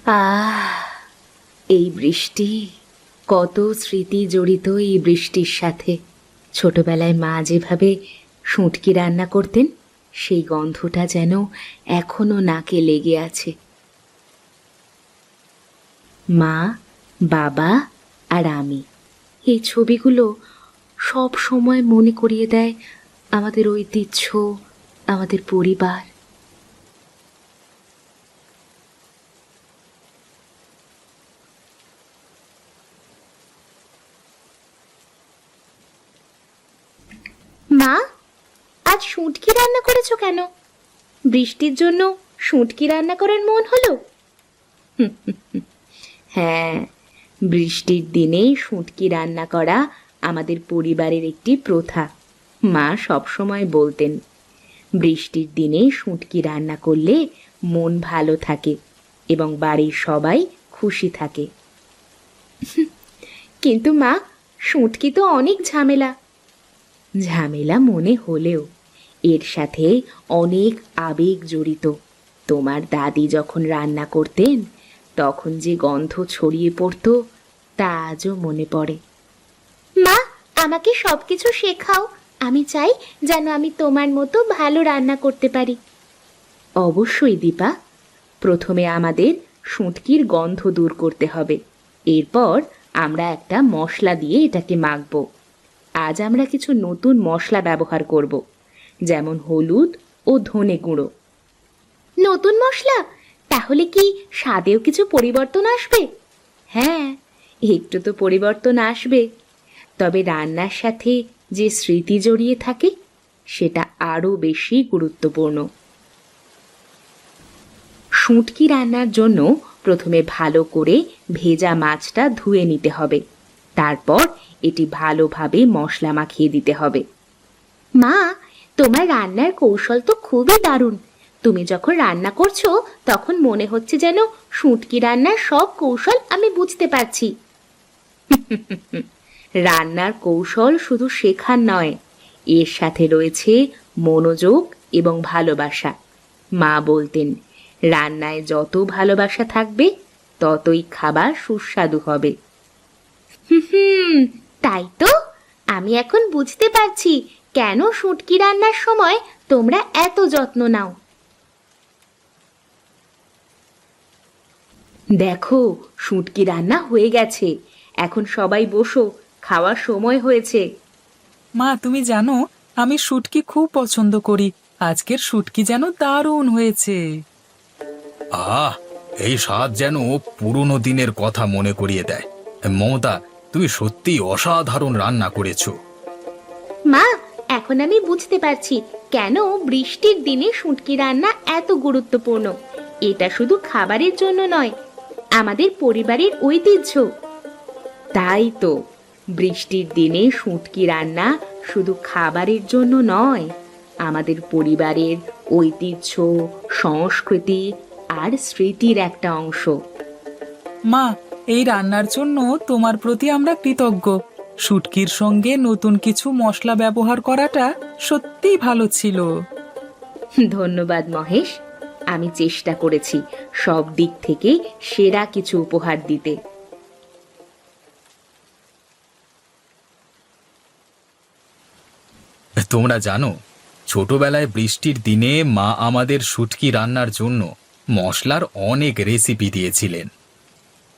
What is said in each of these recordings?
আহ, এই বৃষ্টি, কত স্মৃতি জড়িত এই বৃষ্টির সাথে। ছোটবেলায় মা যেভাবে শুঁটকি রান্না করতেন, সেই গন্ধটা যেন এখনো নাকে লেগে আছে। মা, বাবা আর আমি, এই ছবিগুলো সব সময় মনে করিয়ে দেয় আমাদের ঐতিহ্য, আমাদের পরিবার। মা, আজ শুঁটকি রান্না করেছো কেন? বৃষ্টির জন্য শুঁটকি রান্না করার মন হলো? হ্যাঁ, বৃষ্টির দিনে শুঁটকি রান্না করা আমাদের পরিবারের একটি প্রথা। মা সবসময় বলতেন, বৃষ্টির দিনে শুঁটকি রান্না করলে মন ভালো থাকে এবং বাড়ির সবাই খুশি থাকে। কিন্তু মা, শুঁটকি তো অনেক ঝামেলা। ঝামেলা মনে হলেও এর সাথে অনেক আবেগ জড়িত। তোমার দাদি যখন রান্না করতেন, তখন যে গন্ধ ছড়িয়ে পড়তো, তা আজও মনে পড়ে। মা, আমাকে সবকিছু শেখাও। আমি চাই যেন আমি তোমার মতো ভালো রান্না করতে পারি। অবশ্যই দীপা, প্রথমে আমাদের শুঁটকির গন্ধ দূর করতে হবে। এরপর আমরা একটা মশলা দিয়ে এটাকে মাখবো। আজ আমরা কিছু নতুন মশলা ব্যবহার করব, যেমন হলুদ ও ধনে গুঁড়ো। নতুন মশলা? তাহলে কি স্বাদেও কিছু পরিবর্তন আসবে? হ্যাঁ, একটু তো পরিবর্তন আসবে, তবে রান্নার সাথে যে স্মৃতি জড়িয়ে থাকে, সেটা আরও বেশি গুরুত্বপূর্ণ। শুঁটকি রান্নার জন্য প্রথমে ভালো করে ভেজা মাছটা ধুয়ে নিতে হবে। তারপর এটি ভালোভাবে মশলা মাখিয়ে দিতে হবে। মা, তোমার রান্নার কৌশল তো খুবই দারুণ। তুমি যখন রান্না করছো, তখন মনে হচ্ছে যেন শুঁটকি রান্নার সব কৌশল আমি বুঝতে পারছি। রান্নার কৌশল শুধু শেখার নয়, এর সাথে রয়েছে মনোযোগ এবং ভালোবাসা। মা বলতেন, রান্নায় যত ভালোবাসা থাকবে, ততই খাবার সুস্বাদু হবে। হুম, তাই তো। আমি এখন বুঝতে পারছি কেন শুঁটকি রান্নার সময় তোমরা এত যত্ন নাও। দেখো, শুঁটকি রান্না হয়ে গেছে। এখন সবাই বসো, খাওয়ার সময় হয়েছে। মা, তুমি জানো আমি শুটকি খুব পছন্দ করি। আজকের শুটকি যেন দারুণ হয়েছে। আহ, এই স্বাদ যেন পুরনো দিনের কথা মনে করিয়ে দেয়। মমতা, তুমি সত্যিই অসাধারণ রান্না করেছো। মা, এখন আমি বুঝতে পারছি কেন বৃষ্টির দিনে শুঁটকি রান্না এত গুরুত্বপূর্ণ। এটা শুধু খাবারের জন্য নয়, আমাদের পরিবারের ঐতিহ্য। তাই তো, বৃষ্টির দিনে শুঁটকি রান্না শুধু খাবারের জন্য নয়, আমাদের পরিবারের ঐতিহ্য, সংস্কৃতি আর স্মৃতির একটা অংশ। মা, এই রান্নার জন্য তোমার প্রতি আমরা কৃতজ্ঞ। শুটকির সঙ্গে নতুন কিছু মশলা ব্যবহার করাটা সত্যিই ভালো ছিল। ধন্যবাদ মহেশ, আমি চেষ্টা করেছি সব দিক থেকে সেরা কিছু উপহার দিতে। তোমরা জানো, ছোটবেলায় বৃষ্টির দিনে মা আমাদের শুটকি রান্নার জন্য মশলার অনেক রেসিপি দিয়েছিলেন।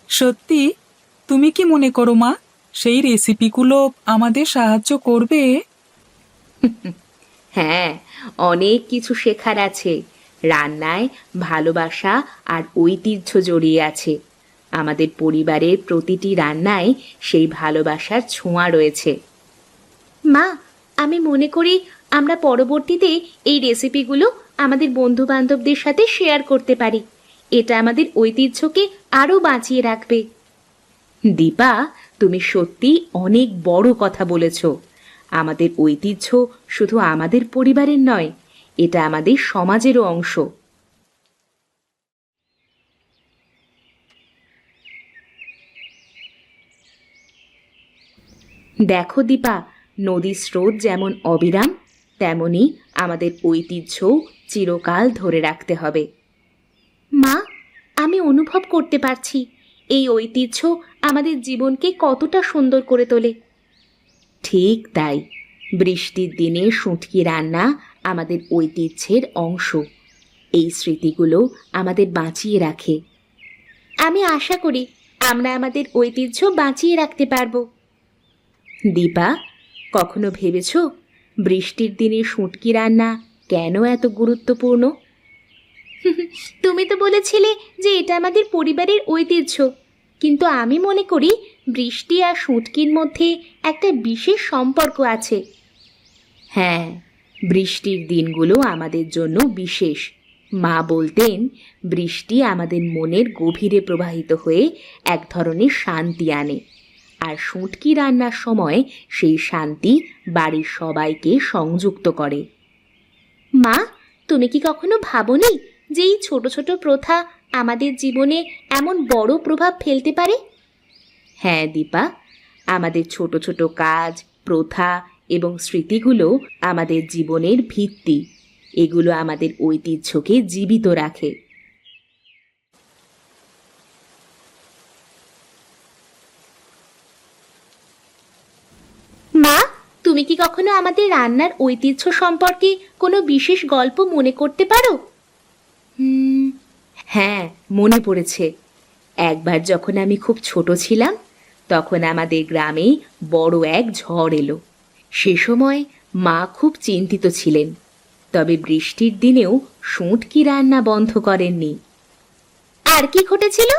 সত্যি? তুমি কি মনে করো মা, সেই রেসিপিগুলো আমাদের সাহায্য করবে? হ্যাঁ, অনেক কিছু শেখার আছে। রান্নায় ভালোবাসা আর ঐতিহ্য জড়িয়ে আছে। আমাদের পরিবারের প্রতিটি রান্নায় সেই ভালোবাসার ছোঁয়া রয়েছে। মা, আমি মনে করি আমরা পরবর্তীতে এই রেসিপিগুলো আমাদের বন্ধু বান্ধবদের সাথে শেয়ার করতে পারি। এটা আমাদের ঐতিহ্যকে আরও বাঁচিয়ে রাখবে। দীপা, তুমি সত্যি অনেক বড় কথা বলেছ। আমাদের ঐতিহ্য শুধু আমাদের পরিবারের নয়, এটা আমাদের সমাজেরও অংশ। দেখো দীপা, নদীর স্রোত যেমন অবিরাম, তেমনি আমাদের ঐতিহ্যও চিরকাল ধরে রাখতে হবে। মা, আমি অনুভব করতে পারছি এই ঐতিহ্য আমাদের জীবনকে কতটা সুন্দর করে তোলে। ঠিক তাই, বৃষ্টির দিনে শুঁটকি রান্না আমাদের ঐতিহ্যের অংশ। এই স্মৃতিগুলো আমাদের বাঁচিয়ে রাখে। আমি আশা করি আমরা আমাদের ঐতিহ্য বাঁচিয়ে রাখতে পারবো। দীপা, কখনো ভেবেছো বৃষ্টির দিনে শুঁটকি রান্না কেন এত গুরুত্বপূর্ণ? তুমি তো বলেছিলে যে এটা আমাদের পরিবারের ঐতিহ্য, কিন্তু আমি মনে করি বৃষ্টি আর শুঁটকির মধ্যে একটা বিশেষ সম্পর্ক আছে। হ্যাঁ, বৃষ্টির দিনগুলো আমাদের জন্য বিশেষ। মা বলতেন বৃষ্টি আমাদের মনের গভীরে প্রবাহিত হয়ে এক ধরনের শান্তি আনে, আর শুঁটকি রান্নার সময় সেই শান্তি বাড়ির সবাইকে সংযুক্ত করে। মা, তুমি কি কখনো ভাবোনি যে এই ছোট ছোট প্রথা আমাদের জীবনে এমন বড় প্রভাব ফেলতে পারে? হ্যাঁ দীপা, আমাদের ছোট ছোট কাজ, প্রথা এবং স্মৃতিগুলো আমাদের জীবনের ভিত্তি। এগুলো আমাদের ঐতিহ্যকে জীবিত রাখে। মা, তুমি কি কখনো আমাদের রান্নার ঐতিহ্য সম্পর্কে কোনো বিশেষ গল্প মনে করতে পারো? হ্যাঁ, মনে পড়েছে। একবার যখন আমি খুব ছোট ছিলাম, তখন আমাদের গ্রামে বড় এক ঝড় এলো। সে সময় মা খুব চিন্তিত ছিলেন, তবে বৃষ্টির দিনেও শুঁটকি রান্না বন্ধ করেননি। আর কি ঘটেছিল?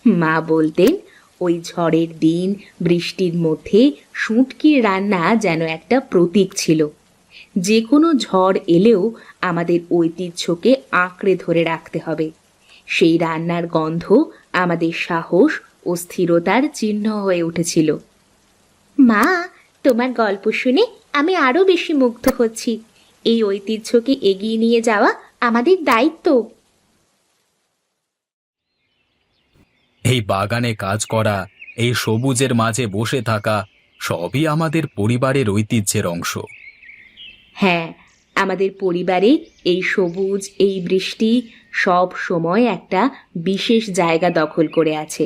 মা বলতেন ওই ঝড়ের দিন বৃষ্টির মধ্যে শুঁটকির রান্না যেন একটা প্রতীক ছিল। যে কোনো ঝড় এলেও আমাদের ঐতিহ্যকে আঁকড়ে ধরে রাখতে হবে। সেই রান্নার গন্ধ আমাদের সাহস ও স্থিরতার চিহ্ন হয়ে উঠেছিল। মা, তোমার গল্প শুনে আমি আরও বেশি মুগ্ধ হচ্ছি। এই ঐতিহ্যকে এগিয়ে নিয়ে যাওয়া আমাদের দায়িত্ব। এই বাগানে কাজ করা, এই সবুজের মাঝে বসে থাকা, সবই আমাদের পরিবারের ঐতিহ্যের অংশ। হ্যাঁ, আমাদের পরিবারে এই সবুজ, এই বৃষ্টি সব সময় একটা বিশেষ জায়গা দখল করে আছে।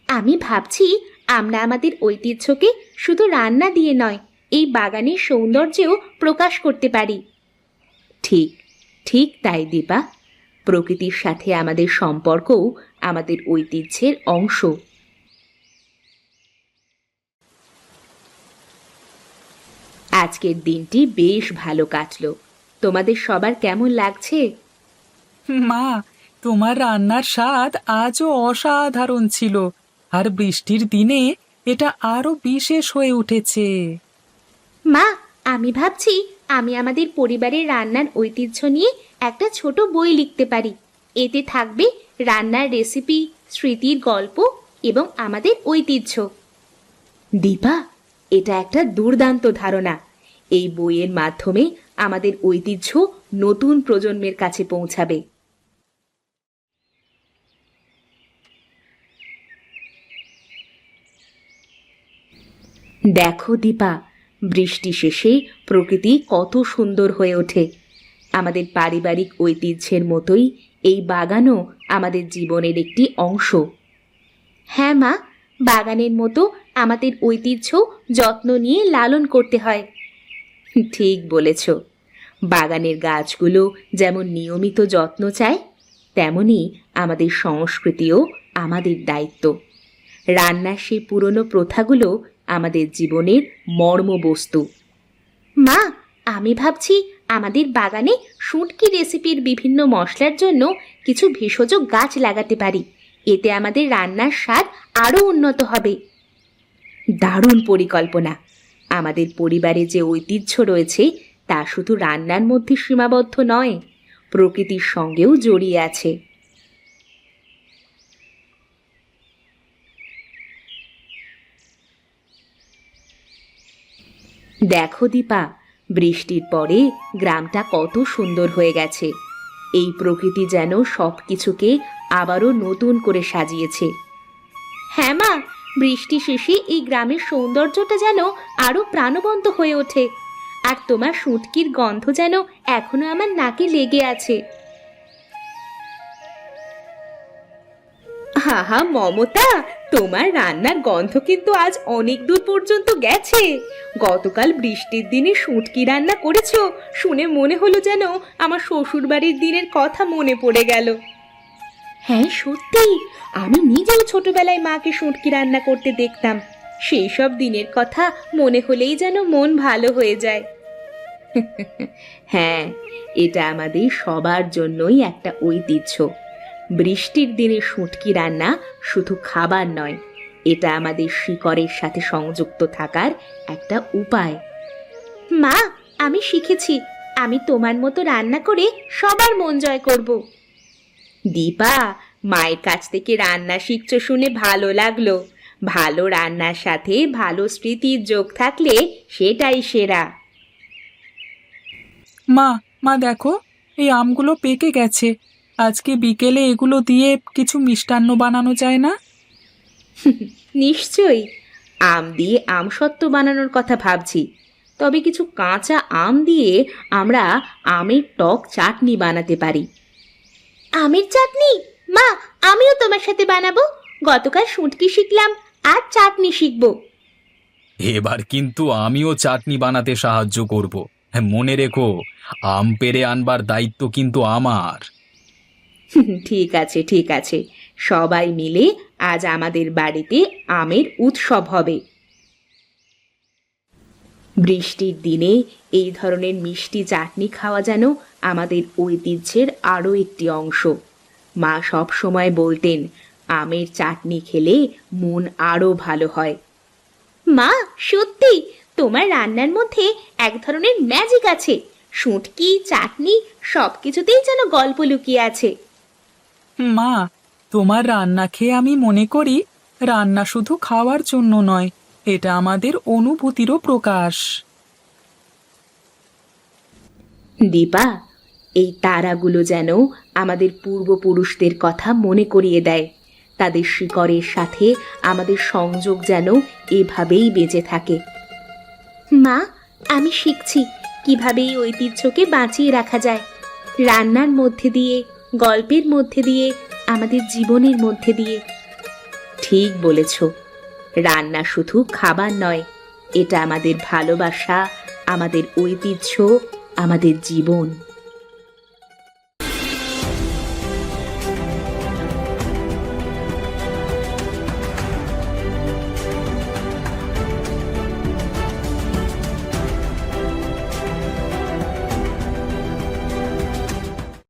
আমি ভাবছি আমরা আমাদের ঐতিহ্যকে শুধু রান্না দিয়ে নয়, এই বাগানের সৌন্দর্যেও প্রকাশ করতে পারি। ঠিক, ঠিক তাই দীপা। প্রকৃতির সাথে আমাদের সম্পর্কও আমাদের ঐতিহ্যের অংশ। আজকের দিনটি বেশ ভালো কাটলো। তোমাদের সবার কেমন লাগছে? মা, তোমার রান্নার স্বাদ আজও অসাধারণ ছিল, আর বৃষ্টির দিনে এটা আরো বিশেষ হয়ে উঠেছে। মা, আমি ভাবছি আমি আমাদের পরিবারের রান্নার ঐতিহ্য নিয়ে একটা ছোট বই লিখতে পারি। এতে থাকবে রান্নার রেসিপি, স্মৃতির গল্প এবং আমাদের ঐতিহ্য। দীপা, এটা একটা দুর্দান্ত ধারণা। এই বইয়ের মাধ্যমে আমাদের ঐতিহ্য নতুন প্রজন্মের কাছে পৌঁছাবে। দেখো দীপা, বৃষ্টি শেষে প্রকৃতি কত সুন্দর হয়ে ওঠে। আমাদের পারিবারিক ঐতিহ্যের মতোই এই বাগানও আমাদের জীবনের একটি অংশ। হ্যাঁ মা, বাগানের মতো আমাদের ঐতিহ্য যত্ন নিয়ে লালন করতে হয়। ঠিক বলেছ। বাগানের গাছগুলো যেমন নিয়মিত যত্ন চায়, তেমনি আমাদের সংস্কৃতিও আমাদের দায়িত্ব। রান্নার সেই পুরনো প্রথাগুলো আমাদের জীবনের মর্মবস্তু। মা, আমি ভাবছি আমাদের বাগানে শুঁটকি রেসিপির বিভিন্ন মশলার জন্য কিছু ভেষজ গাছ লাগাতে পারি। এতে আমাদের রান্নার স্বাদ আরও উন্নত হবে। দারুণ পরিকল্পনা। আমাদের পরিবারে যে ঐতিহ্য রয়েছে তা শুধু রান্নার মধ্যে সীমাবদ্ধ নয়, প্রকৃতির সঙ্গেও জড়িয়ে আছে। দেখো দীপা, বৃষ্টির পরে গ্রামটা কত সুন্দর হয়ে গেছে। এই প্রকৃতি যেন সব কিছুকে আবারও নতুন করে সাজিয়েছে। হ্যাঁ মা, বৃষ্টি শেষে এই গ্রামের সৌন্দর্যটা যেন আরো প্রাণবন্ত হয়ে ওঠে। আর তোমার শুঁটকির গন্ধ যেন এখনো আমার নাকে লেগে আছে। আহা মমতা, তোমার রান্নার গন্ধ কিন্তু আজ অনেক দূর পর্যন্ত গেছে। গতকাল বৃষ্টির দিনে শুটকি রান্না করেছো শুনে মনে হলো যেন আমার শ্বশুর বাড়ির দিনের কথা মনে পড়ে গেল। হ্যাঁ সত্যি, আমি নিজেও ছোটবেলায় মাকে শুটকি রান্না করতে দেখতাম। সেই সব দিনের কথা মনে হলেই যেন মন ভালো হয়ে যায়। হ্যাঁ, এটা আমাদের সবার জন্যই একটা ঐতিহ্য। বৃষ্টির দিনে শুটকি রান্না শুধু খাবার নয়, এটা আমাদের শিকড়ের সাথে সংযুক্ত থাকার একটা উপায়। মা, আমি শিখেছি, আমি তোমার মতো রান্না করে সবার মন জয় করব। দীপা, মায়ের কাছ থেকে রান্না শিখছো শুনে ভালো লাগলো। ভালো রান্নার সাথে ভালো স্মৃতির যোগ থাকলে সেটাই সেরা। মা, মা দেখো, এই আমগুলো পেকে গেছে। আজকে বিকেলে এগুলো দিয়ে কিছু মিষ্টান্ন বানানো যায় না? নিশ্চয়ই, আম দিয়ে আমসত্ত্ব বানানোর কথা ভাবছি। তবে কিছু কাঁচা আম দিয়ে আমরা আমের টক চাটনি বানাতে পারি। আমের চাটনি? মা, আমিও তোমার সাথে বানাবো। গতকাল শুটকি শিখলাম, আর চাটনি শিখবো। এবার কিন্তু আমিও চাটনি বানাতে সাহায্য করব। হ্যাঁ, মনে রেখো, আম পেড়ে আনবার দায়িত্ব কিন্তু আমার। ঠিক আছে, ঠিক আছে, সবাই মিলে আজ আমাদের বাড়িতে আমের উৎসব হবে। বৃষ্টির দিনে এই ধরনের মিষ্টি চাটনি খাওয়া যেন আমাদের ঐতিহ্যের আরও একটি অংশ। মা সব সময় বলতেন, আমের চাটনি খেলে মন আরও ভালো হয়। মা, সত্যি তোমার রান্নার মধ্যে এক ধরনের ম্যাজিক আছে। শুটকি, চাটনি সবকিছুতেই যেন গল্প লুকিয়ে আছে। মা, তোমার রান্না খেয়ে আমি মনে করি রান্না শুধু খাওয়ার জন্য নয়, এটা আমাদের অনুভূতিরও প্রকাশ। দীপা, এই তারাগুলো যেন আমাদের পূর্বপুরুষদের কথা মনে করিয়ে দেয়। তাদের শিকড়ের সাথে আমাদের সংযোগ যেন এভাবেই বেঁচে থাকে। মা, আমি শিখছি কিভাবে এই ঐতিহ্যকে বাঁচিয়ে রাখা যায়। রান্নার মধ্যে দিয়ে, গল্পের মধ্যে দিয়ে, আমাদের জীবনের মধ্যে দিয়ে। ঠিক বলেছ, রান্না শুধু খাবার নয়, এটা আমাদের ভালোবাসা, আমাদের ঐতিহ্য, আমাদের জীবন।